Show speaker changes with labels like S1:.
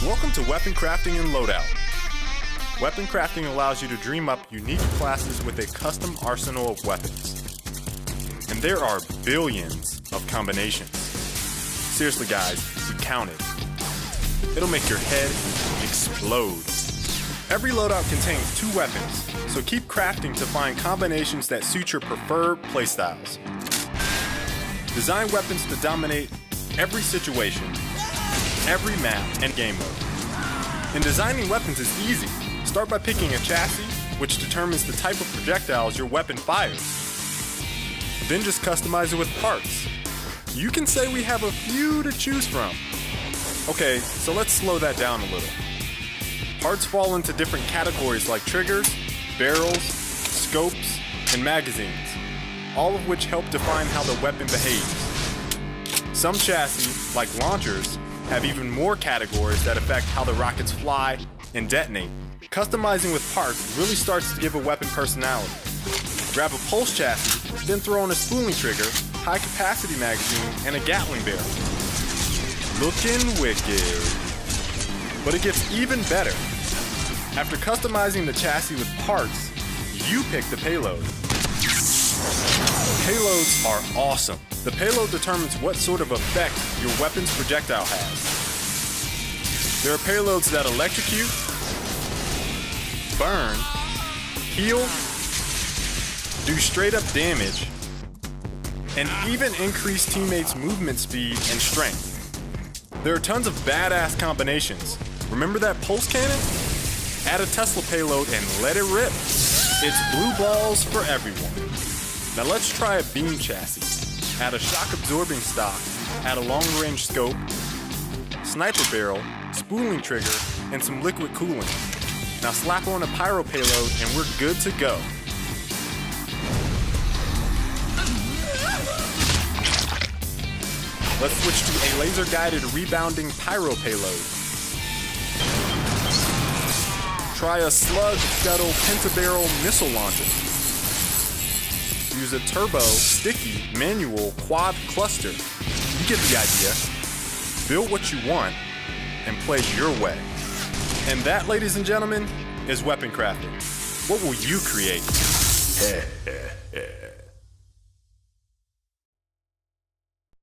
S1: Welcome to Weaponcrafting and Loadout. Weaponcrafting allows you to dream up unique classes with a custom arsenal of weapons. And there are billions of combinations. Seriously guys, we counted. It'll make your head explode. Every loadout contains 2 weapons, so keep crafting to find combinations that suit your preferred playstyles. Design weapons to dominate every situation, every map, and game mode. And designing weapons is easy. Start by picking a chassis, which determines the type of projectiles your weapon fires. Then just customize it with parts. You can say we have a few to choose from. Okay, so let's slow that down a little. Parts fall into different categories like triggers, barrels, scopes, and magazines, all of which help define how the weapon behaves. Some chassis, like launchers, have even more categories that affect how the rockets fly and detonate. Customizing with parts really starts to give a weapon personality. Grab a pulse chassis, then throw in a spooling trigger, high-capacity magazine, and a Gatling barrel. Looking wicked. But it gets even better. After customizing the chassis with parts, you pick the payload. Payloads are awesome. The payload determines what sort of effect your weapon's projectile has. There are payloads that electrocute, burn, heal, do straight up damage, and even increase teammates' movement speed and strength. There are tons of badass combinations. Remember that pulse cannon? Add a Tesla payload and let it rip. It's blue balls for everyone. Now let's try a beam chassis. Add a shock absorbing stock, add a long range scope, sniper barrel, spooling trigger, and some liquid cooling. Now slap on a pyro payload and we're good to go. Let's switch to a laser guided rebounding pyro payload. Try a slug scuttle pentabarrel missile launcher. Use a turbo, sticky, manual quad cluster. You get the idea. Build what you want and play your way. And that, ladies and gentlemen, is Weaponcrafting. What will you create?